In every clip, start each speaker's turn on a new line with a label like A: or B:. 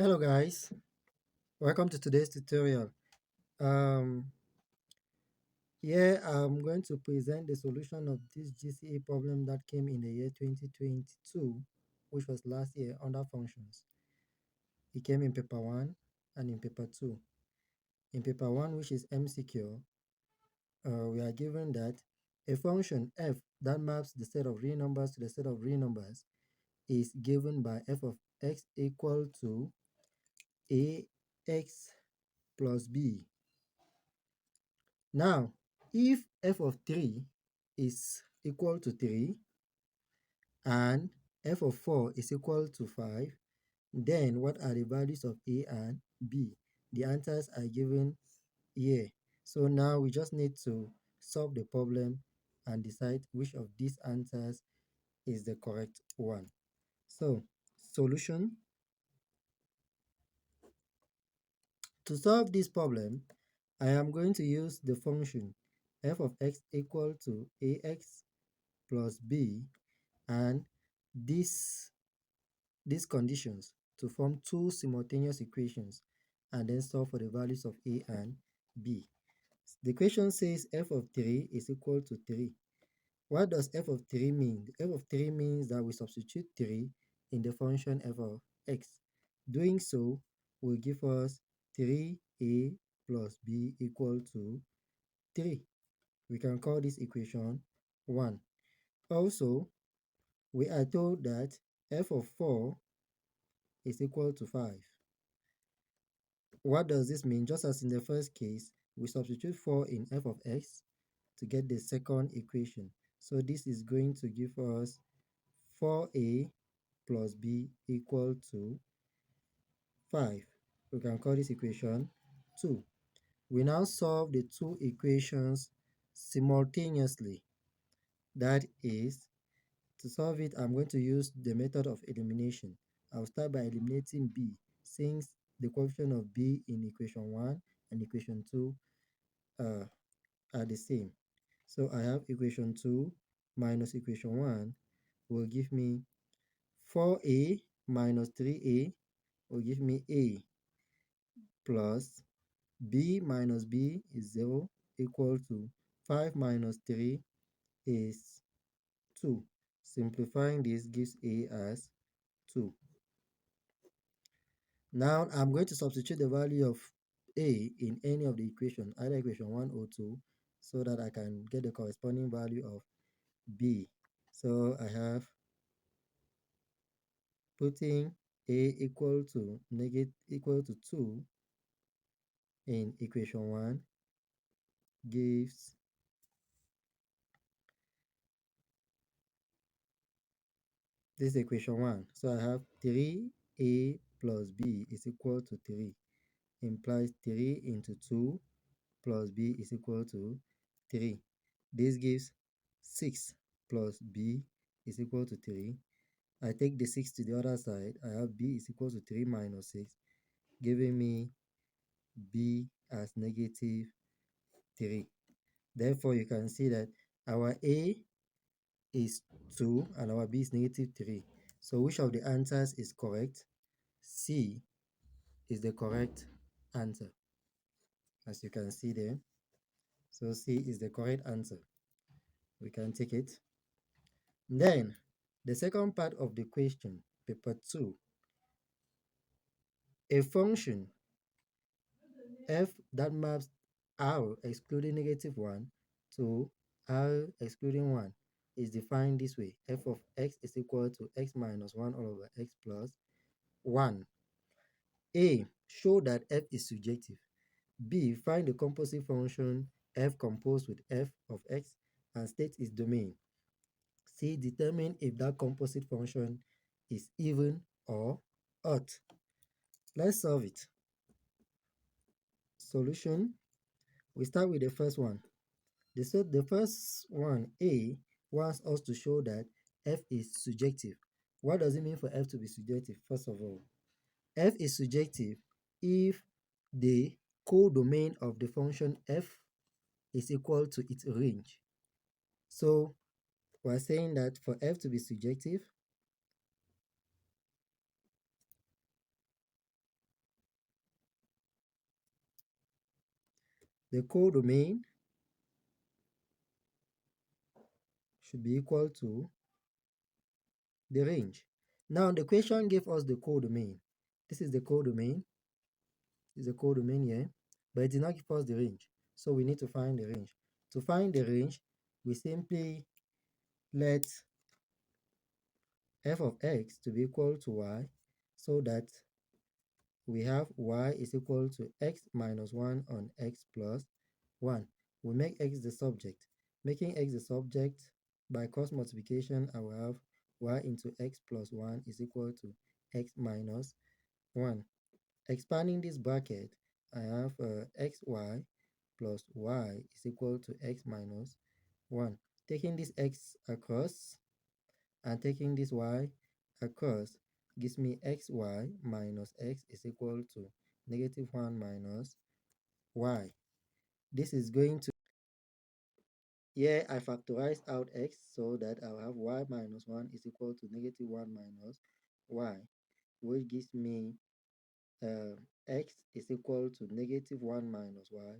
A: Hello guys, welcome to today's tutorial. Um, Here I'm going to present the solution of this GCE problem that came in the year 2022, which was last year under functions. It came in paper 1 and in paper 2. In paper 1, which is MCQ, we are given that a function f that maps the set of real numbers to the set of real numbers is given by f of x equal to ax plus b. Now, if f of 3 is equal to 3 and f of 4 is equal to 5, then what are the values of a and b? The answers are given here. So now we just need to solve the problem and decide which of these answers is the correct one. So, solution. To solve this problem, I am going to use the function f of x equal to ax plus b and these conditions to form two simultaneous equations and then solve for the values of a and b. The equation says f of 3 is equal to 3. What does f of 3 mean? F of 3 means that we substitute 3 in the function f of x. Doing so will give us 3a plus b equal to 3. We can call this equation 1. Also, we are told that f of 4 is equal to 5. What does this mean? Just as in the first case, we substitute 4 in f of x to get the second equation. So this is going to give us 4a plus b equal to 5. We can call this equation 2. We now solve the two equations simultaneously. That is, to solve it, I'm going to use the method of elimination. I'll start by eliminating b, since the coefficient of b in equation 1 and equation 2 uh, are the same. So I have equation 2 minus equation 1 will give me 4a minus 3a will give me a plus b minus b is 0 equal to 5 minus 3 is 2. Simplifying this gives a as 2. Now I'm going to substitute the value of a in any of the equation, either equation 1 or 2, so that I can get the corresponding value of b. So I have putting a equal to 2 in equation 1 gives this equation 1. So I have 3a plus b is equal to 3, implies 3 into 2 plus b is equal to 3. This gives 6 plus b is equal to 3. I take the 6 to the other side. I have b is equal to 3 minus 6, giving me b as negative 3. Therefore, you can see that our a is 2 and our b is negative 3. So which of the answers is correct? C is the correct answer, as you can see there. So C is the correct answer. We can take it. Then, the second part of the question, paper 2, a function f that maps r excluding negative 1 to r excluding 1 is defined this way. F of x is equal to x minus 1 all over x plus 1. A, show that f is surjective. B, find the composite function f composed with f of x and state its domain. C, determine if that composite function is even or odd. Let's solve it. Solution. We start with the first one. The first one, A, wants us to show that f is surjective. What does it mean for f to be surjective? First of all, f is surjective if the codomain of the function f is equal to its range. So we're saying that for f to be surjective, the codomain should be equal to the range. Now the question gave us the codomain. This is the codomain. This is the codomain here, but it did not give us the range. So we need to find the range. To find the range, we simply let f of x to be equal to y, so that we have y is equal to x minus 1 on x plus 1. We make x the subject. Making x the subject, by cross multiplication, I will have y into x plus 1 is equal to x minus 1. Expanding this bracket, I have xy plus y is equal to x minus 1. Taking this x across and taking this y across gives me xy minus x is equal to negative 1 minus y. This is going to, here I factorize out x so that I'll have y minus 1 is equal to negative 1 minus y, which gives me x is equal to negative 1 minus y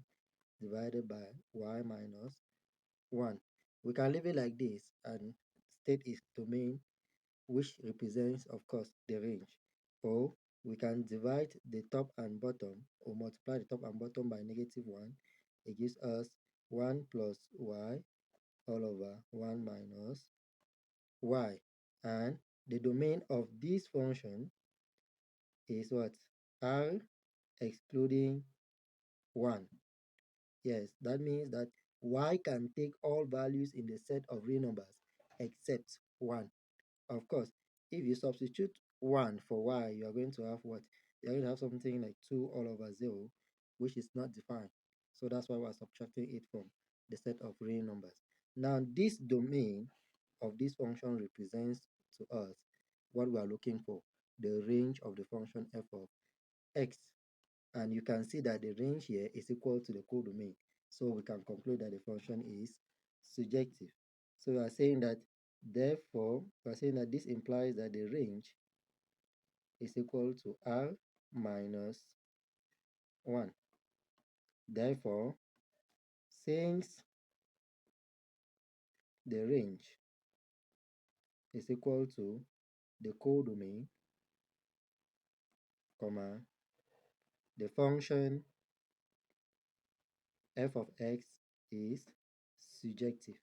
A: divided by y minus 1. We can leave it like this and state its domain, which represents, of course, the range. Or we can divide the top and bottom, or multiply the top and bottom by negative 1. It gives us 1 plus y all over 1 minus y. And the domain of this function is what? R excluding 1. Yes, that means that y can take all values in the set of real numbers except 1. Of course, if you substitute 1 for y, you are going to have what? You're going to have something like 2 all over 0, which is not defined. So that's why we're subtracting it from the set of real numbers. Now, this domain of this function represents to us what we are looking for, the range of the function f of x. And you can see that the range here is equal to the codomain. So we can conclude that the function is surjective. So we are saying that, therefore, we are saying that this implies that the range is equal to r minus 1. Therefore, since the range is equal to the codomain, comma, the function f of x is surjective.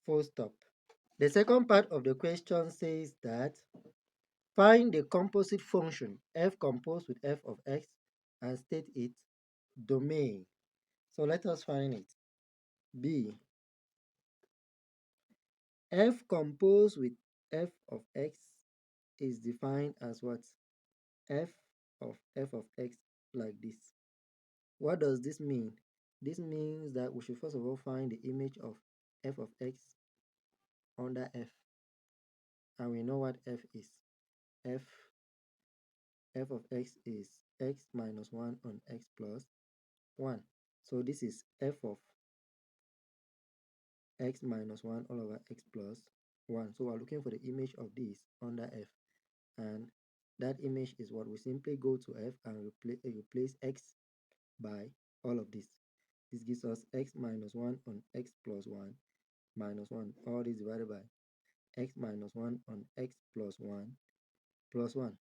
A: Full stop. The second part of the question says that find the composite function f composed with f of x and state its domain. So let us find it. B. F composed with f of x is defined as what? F of x, like this. What does this mean? This means that we should first of all find the image of f of x under f. And we know what f is. f f of x is x minus 1 on x plus 1. So this is f of x minus 1 all over x plus 1. So we're looking for the image of this under f. And that image is what? We simply go to f and replace x by all of this. This gives us x minus 1 on x plus 1 minus 1. All this divided by x minus 1 on x plus 1 plus 1.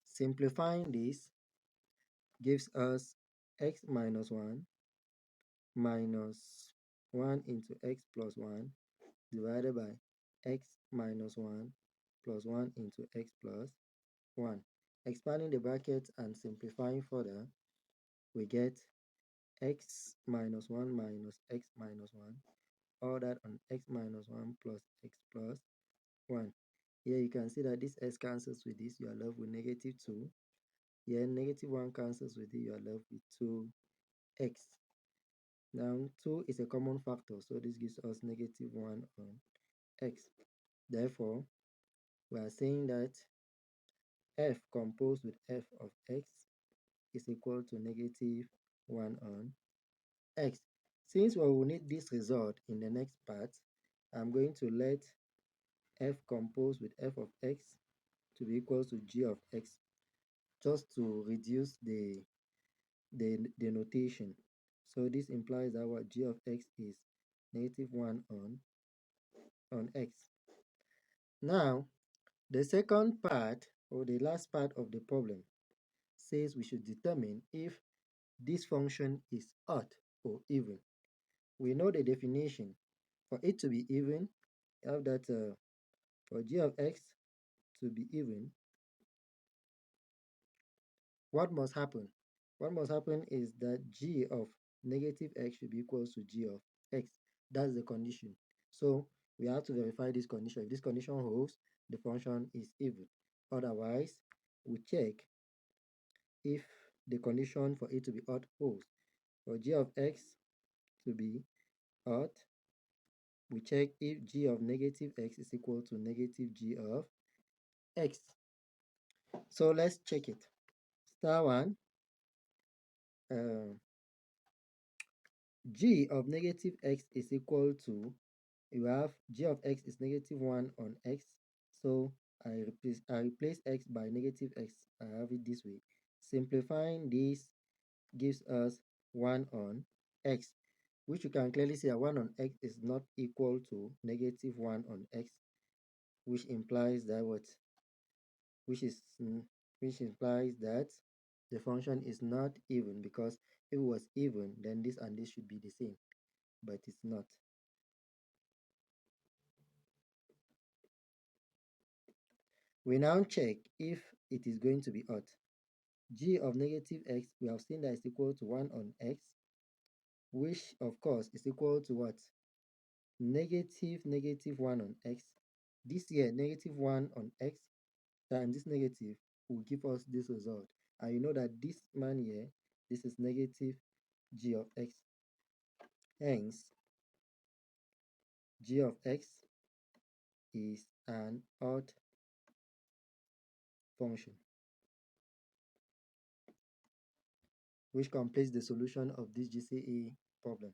A: Simplifying this gives us x minus 1 minus 1 into x plus 1 divided by x minus 1 plus 1 into x plus 1. Expanding the brackets and simplifying further, we get x minus 1 minus x minus 1, all that on x minus 1 plus x plus 1. Here you can see that this x cancels with this, you are left with negative 2. Here negative 1 cancels with it, you are left with 2x. Now 2 is a common factor, so this gives us negative 1 on x. Therefore, we are saying that f composed with f of x is equal to negative 1 on x. Since we will need this result in the next part, I'm going to let f composed with f of x to be equal to g of x, just to reduce the notation. So this implies that what g of x is negative 1 on x. Now, the second part, or the last part of the problem, says we should determine if this function is odd or even. We know the definition. For it to be even, you have that for g of x to be even, what must happen? What must happen is that g of negative x should be equal to g of x. That's the condition. So we have to verify this condition. If this condition holds, the function is even. Otherwise, we check if the condition for it to be odd holds. For g of x to be odd, we check if g of negative x is equal to negative g of x. So let's check it. Star 1, uh, g of negative x is equal to, you have g of x is negative 1 on x. So I replace x by negative x. I have it this way. Simplifying this gives us 1 on x, which you can clearly see that 1 on x is not equal to negative 1 on x, which implies that what? Which is which implies that the function is not even, because if it was even, then this and this should be the same, but it's not. We now check if it is going to be odd. G of negative x, we have seen that is equal to 1 on x, which of course is equal to what? Negative 1 on x. This here, negative 1 on x times this negative will give us this result. And you know that this man here, this is negative g of x. Hence, g of x is an odd function, which completes the solution of this GCE problem.